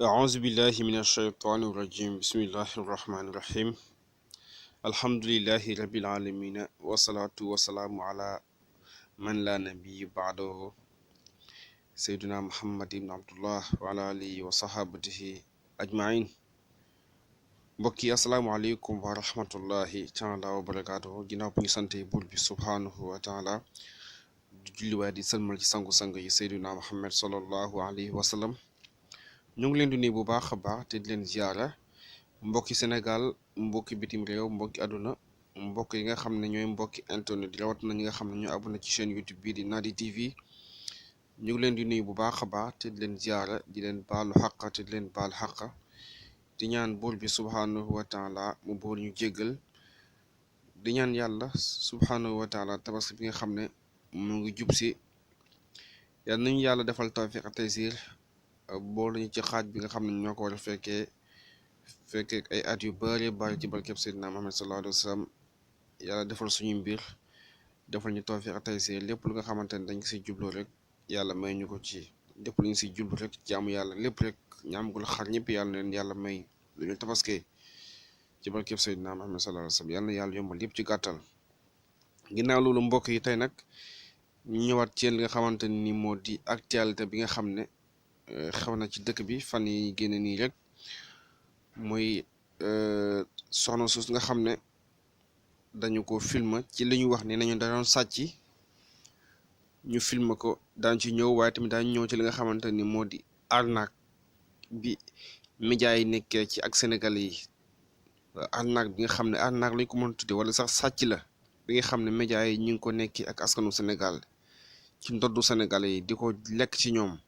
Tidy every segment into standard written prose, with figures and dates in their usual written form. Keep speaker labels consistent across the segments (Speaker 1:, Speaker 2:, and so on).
Speaker 1: أعوذ بالله من الشيطان الرجيم بسم الله الرحمن الرحيم الحمد لله رب العالمين والصلاة والسلام على من لا نبي بعده سيدنا محمد بن عبد الله وعلى آله وصحابته أجمعين mbokki asalaamaaleykum wa rahmatullahi taala wa barakaatuhu ginnaaw bu ñu sante buur bi subhaanahu wa taala di julliwaay di sëlmal ci sangu-sang yi Seydina Muhammad sallallahu alayhi wa sallam ñu ngi leen di nuyu bu baax a baax te di leen ziyaara mbokki Sénégal mbokki bitim réew mbokki àdduna mbokk yi nga xam ne ñooy mbokki internet rawat na ñi nga xam ne ñoo abonné ci chaîne YouTube bii di Nadi TV ñu ngi leen di nuyu bu baax a baax te di leen ziyaara di leen baalu xaqa te di leen baal xaqa di ñaan buur bi subhaanahu wa taala mu bool ñu jéggal di ñaan yàlla subhaanahu wa taala tabaski bi nga xam ne mu ngi jub si yal nañu yàlla defal tawfiq ak taysir bool ñu ci xaaj bi nga xam ne ñoo ko war a fekkee ay at yu bari bari ci barkeb Seydina Muhammad sallallahu alayhi wa sallam yàlla defal suñu mbir defal ñu tawfiq ak taysir lépp lu nga xamante ne dañ ko si jublu rek yàlla may ñu ko ci lépp lu ñu si jublu rek jaamu yàlla lépp rek ñaamgul xar ñëpp yàlla leen yàlla may lu ñu tabaskee ci barkeb Seydina Muhammad sallallahu alayhi wa sallam yàlla na yàlla yombal yëpp ci gàttal ginnaaw loolu mbokk yi tey nag ñu ñëwaat ci li nga xamante ni moo di actualité bi nga xam ne xew na ci dëkk bi fan yi génne nii rek mooy soxna suus nga xam ne dañu ko film ci li ñu wax ne nañu da doon sàcc ñu film ko daan ci ñëw waaye tamit daañu ñëw ci li nga xamante ni moo di arnaque bi média yi nekkee ci ak Sénégal yi arnaque bi nga xam ne arnaque lañ ko mën a tuddee wala sax sàcc la bi nga xam ne média yi ñu ngi ko nekkee ak askanu Sénégal ci ndoddu Sénégal yi di ko lekk ci ñoom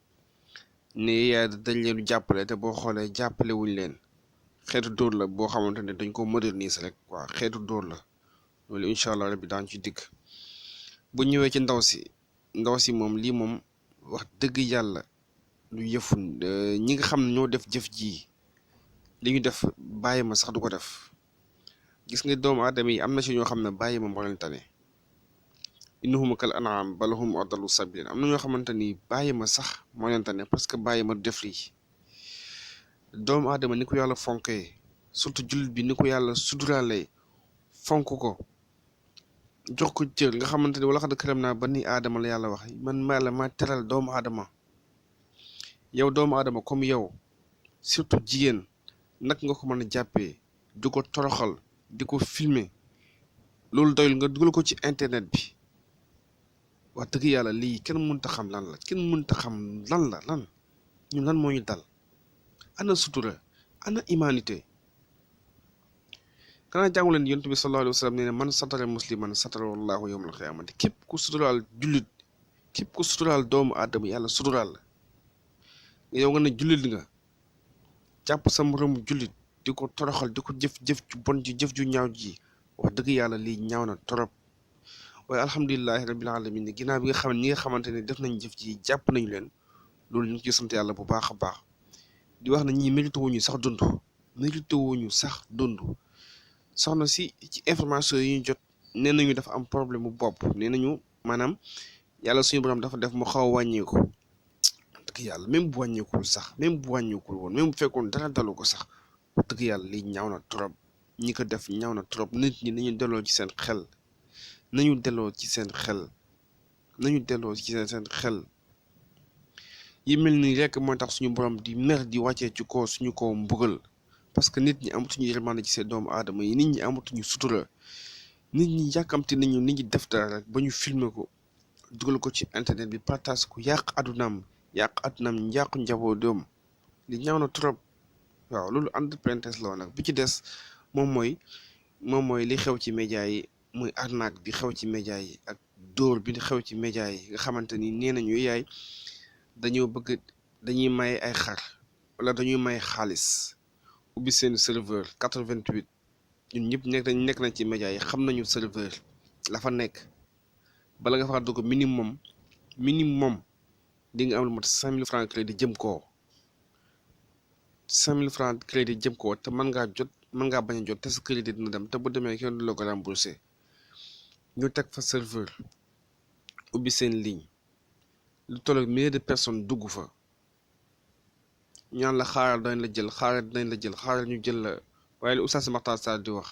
Speaker 1: ne yaay dañ leen jàppale te boo xoolee jàppale wuñ leen xeetu dóor la boo xamante ne dañ ko moderniser rek waaw xeetu dóor la loolu incha allah rabbi daan ci dikk bu ñëwee ci ndaw si moom lii moom wax dëgg yàlla lu yëfu ñi nga xam ne ñoo def jëf ji li ñu def bàyyi ma sax du ko def gis nga doomu aadama yi am na ci ñoo xam ne bàyyi ma moo leen tane innahum kal an'am bal hum adallu sabilan am na ñoo xamante ni bàyyi ma sax moo leen tane parce que bàyyi ma du def lii doomu aadama ni ko yàlla fonkee surtout jullit bi ni ko yàlla suturaale fonk ko jox ko cër nga xamante ni wala xad karam naa ba ni aadama la yàlla wax man maa la ma teral doomu aadama yow doomu aadama comme yow surtout jigéen nag nga ko mën a jàppee di ko toroxal di ko filmer loolu doyul nga dugal ko ci internet bi wax dëgg yàlla lii kenn mënta xam lan la kenn mënta xam lan la lan ñun lan moo ñu dal ana sutura ana humanité kanaa jàngu leen yonent bi sallallahu alayhi wa sallam nee ne man satara musliman satara wallahu yawmal qiyaamati képp ku suturaal jullit képp ku suturaal doomu aadama yàlla suturaal la yow nga ne jullit nga jàpp sa moromu jullit di ko toroxal di ko jëf ju bon ji jëf ju ñaaw ji wax dëgg yàlla lii ñaaw na torop waaye alhamdulilahi rabbil alamin ginnaaw bi nga xam ne ñi nga xamante ne def nañ jëf ji jàpp nañu leen loolu ñu ngi ciy sant yàlla bu baax a baax di wax na ñii mérité wuñu sax dund mérité wuñu sax dund soxna si ci information yi ñu jot nee nañu dafa am problème mu bopp nee nañu maanaam yàlla suñu borom dafa def mu xaw a wàññeeku dëgg yàlla même bu wàññeekul sax même bu wàññeekul woon même bu fekkoon dara dalu ko sax wax dëgg yàlla lii ñaaw na trop ñi ko def ñaaw na trop nit ñi nañu delloo ci seen xel nañu delloo ci seen xel nañu delloo ci seen xel yi mel nii rek mooy tax suñu borom di mer di wàccee ci kaw suñu kaw mbugal parce que nit ñi amatuñu yërmande ci seen doomu aadama yi nit ñi amatuñu sutura nit ñi yàkkamti nañu nit ñi def dara rek ba ñu filmer ko dugal ko ci internet bi partage ko yàq àddunaam yàqu njabootam li ñaaw na trop waaw loolu entre parenthèses la woon nag bi ci des moom mooy li xew ci média yi muy arnaque bi xew ci média yi ak dóor bi xew ci média yi nga xamante ni nee nañu yaay dañuy may ay xar wala dañuy may xaalis ubbi seen serveur 88 ñun ñëpp nekk nañ ci média yi xam nañu serveur la fa nekk bala nga fa dugg minimum di nga am lu mat 5000 francs crédit jëm koo 5000 francs crédit jëm koo te mën ngaa bañ a jot te sa crédit dina dem te bu demee kenn du la ko remboursé ñu teg fa serveur ubbi seen ligne lu toll ak milliers de personnes dugg fa ñaan la xaaral dañ la jël xaaral ñu jël la waaye li Oustaz Makhtar Sarr di wax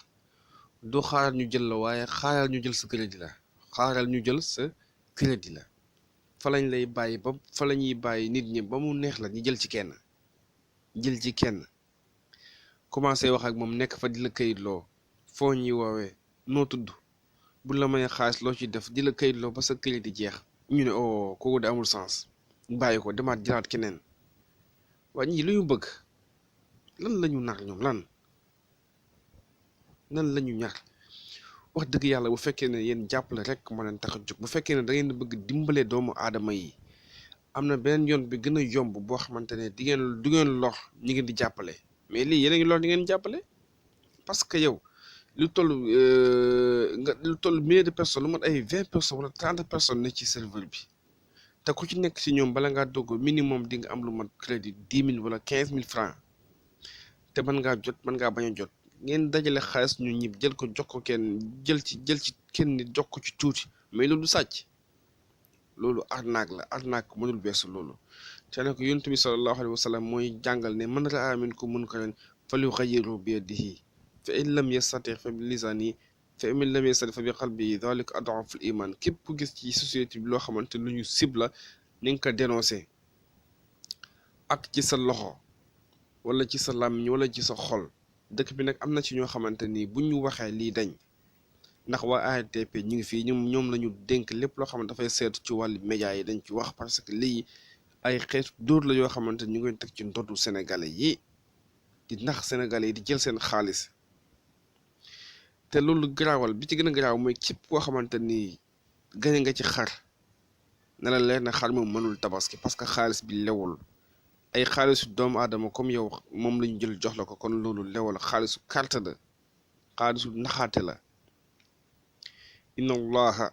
Speaker 1: du xaaral ñu jël la waaye xaaral ñu jël sa crédit la xaaral ñu jël sa crédit la fa lañ lay bàyyi ba fa la ñuy bàyyi nit ñi ba mu neex la ñu jël ci kenn commencé wax ak moom nekk fa di la këyitloo foo ñuy woowee noo tudd bu la may xaalis loo ci def di la këyitloo ba sa crédit di jeex ñu ne oh kooku de amul sens bàyyi ko demaat jëlaat keneen waa ñii lu ñu bëgg lan la ñu nar ñoom lan la ñu ñar wax dëgg yàlla bu fekkee ne yéen jàppale rek moo leen tax a jóg bu fekkee ne da ngeen bëgg dimbale doomu aadama yi am na beneen yoon bi gën a yomb boo xamante ne du ngeen lor ñi ngeen di jàppale mais lii yéen a ngi lor ñi ngeen jàppale parce que yow lu toll milliers de personnes lu mat ay 20 personnes wala 30 personnes ne ci serveur bi te ku ci nekk ci ñoom bala ngaa dugg minimum di nga am lu mat crédit 10 000 wala 15 000 francs te mën ngaa jot mën ngaa bañ a jot ngeen dajale xaalis ñu ñib jël ko jox ko kenn jël ci kenn nit jox ko ci tuuti mais loolu du sàcc loolu arnaque mënul beesu loolu te nag yonent bi sallallahu alayhi wa sallam mooy jàngal ne man raa minkum munkaran falyughayyirhu bi yadihi fa in lam yastati' fa bi lisanihi fa in lam yastati' fa bi qalbihi dhalika ad'aful iman képp ku gis ci société bi loo xamante lu ñu cible la ni nga ko dénoncé ak ci sa loxo wala ci sa làmmiñ wala ci sa xol dëkk bi nag am na ci ñoo xamante ni bu ñu waxee lii dañ ndax waa ARTP ñu ngi fii ñoom la ñu dénk lépp loo xamante dafay seetu ci wàllu média yi dañ ci wax parce que lii ay xeetu dóor la yoo xamante ni ñu ngi teg ci ndoddu sénégalais yi di nax sénégalais yi di jël seen xaalis te loolu garaawal bi ci gën a garaaw mooy képp koo xamante ni gañe nga ci xar ne la leer na xar moom mënul tabaski parce que xaalis bi lewul ay xaalisu doomu aadama comme yow moom lañu jël jox la ko kon loolu lewal xaalisu carte la xaalisu naxaate la inna allaha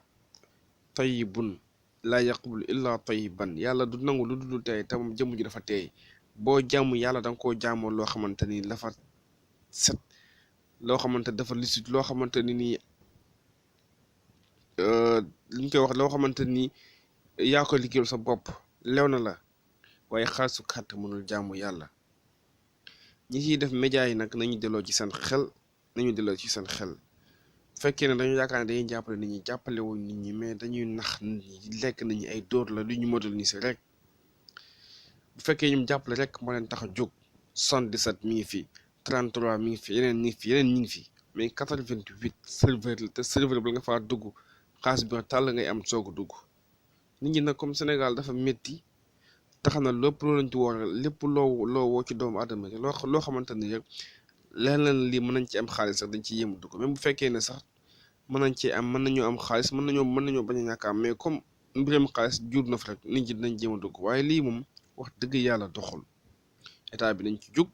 Speaker 1: tayyibun laa yaqbulu illa tayyiban yàlla du nangu lu dul tey te moom jëmm ji dafa teey boo jàmm yàlla da nga koo jàmmoo loo xamante ni dafa set loo xamante dafa licite loo xamante ni nii li ñu koy wax loo xamante ni yaa ko liggéeyal sa bopp lew na la waaye xaalisu carte mënul jàmm yàlla ñi ciy def média yi nag nañu delloo ci seen xel fekkee ne dañu yaakaar ne dañuy jàppale nit ñi jàppale wuñ nit ñi mais dañuy nax nit ñi lekk nit ñi ay dóor la lu ñu moderniser rek bu fekkee ñoom jàppale rek moo leen tax a jóg 77 mi ngi fi 33 mi ngi fi yeneen ñi ngi fi mais 88 serveur la te serveur bi nga faa dugg xaalis bi tàll ngay am soog a dugg nit ñi nag comme Sénégal dafa métti tax na lépp loo lañ ci woo lépp loo woo ci doomu aadama yi loo xamante ni rek leneen lii mën nañ ci am xaalis sax dañ ci yéem a dugg même bu fekkee ne sax mën nañoo am xaalis mën nañoo bañ a ñàkk am mais comme mbiram xaalis jur na fa rek nit ñi dinañ jéem a dugg waaye lii moom wax dëgg yàlla doxul état bi nañ ci jóg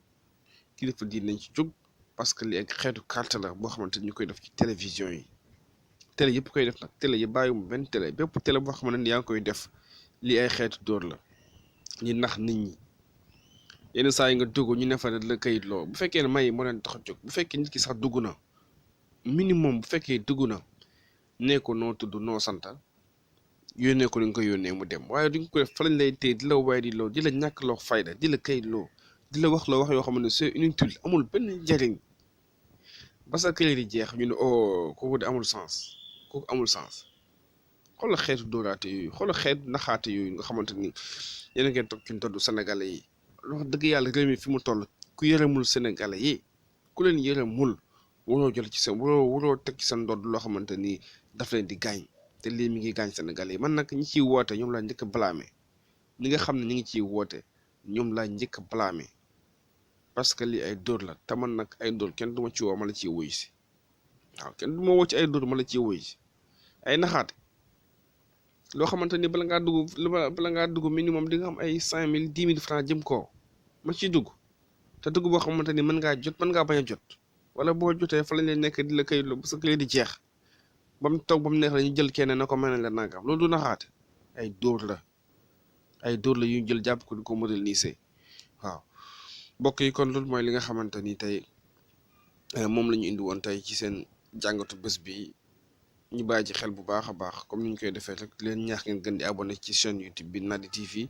Speaker 1: kilifa di nañ ci jóg parce que lii ak xeetu carte la boo xamante ni ñu koy def ci télévision yi télé yëpp koy def nag télé yi bàyyiwum benn télé bépp télé boo xamante ni yaa ngi koy def lii ay xeetu dóor la ñi nax nit ñi yenn saa yi nga dugg ñu ne fa la kayit loo bu fekkee ne may moo leen tax a jóg bu fekkee nit ki sax dugg na minimum bu fekkee dugg na nee ko noo tudd noo santa yónnee ko li nga ko yónnee mu dem waaye duñ ko def fa lañ lay téye di la waay di loo di la ñàkk loo fayda di la kayit loo di la wax loo wax yoo xam ne c'est inutile amul benn njariñ ba sa kayit di jeex ñu ne oh kooku de amul sens xoolal xeetu dóoraate yooyu xoolal xeetu naxaate yooyu nga xamante ni yéen a ngeen toog ci ndoddu sénégalais yi wax dëgg yàlla réew mi fi mu toll ku yërëmul sénégalais yi ku leen yërëmul waroo jël ci seen waroo teg ci seen ndodd loo xamante ni daf leen di gaañ te lii mi ngi gaañ sénégalais yi man nag ñi ciy woote ñoom laa njëkk a blâmé ñi nga xam ne ñi ngi ciy woote ñoom laa njëkk a blâmé parce que lii ay dóor la te man nag ay dóor kenn du ma ci woo ma la ciy wuyu si waaw kenn du ma woo ci ay dóor ma la ciy wuyu si ay naxaate loo xamante ni bala ngaa dugg minimum di nga am ay 5000 10 000 francs jëm koo ma ciy dugg te dugg boo xamante ni mën ngaa jot mën ngaa bañ a jot wala boo jotee fa lañ leen nekk di la kayit lu ba sa kayit di jeex ba mu toog ba mu neex la ñu jël kenn na ko mel ne la nangam loolu du naxaate ay dóor la yu jël jàpp ko di ko moderniser waaw mbokk yi kon loolu mooy li nga xamante ni tey moom la ñu indi woon tey ci seen jàngatu bés bi ñu bàyyi ci xel bu baax a baax comme ni ñu koy defee rek leen ñaax ngeen gën di abonné ci chaîne YouTube bi Nady TV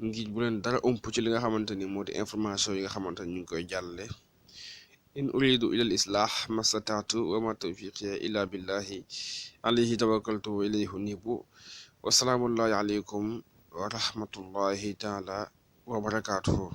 Speaker 1: ngir bu leen dara ëmp ci li nga xamante ni moo di information yi nga xamante ni ñu ngi koy jàllale in uridu ila al islah mastataatu wa ma tawfiqiya illa billahi alayhi tawakkaltu wa ilayhi unibu wasalaamullahi aleykum wa rahmatullahi taala wa barakatuhu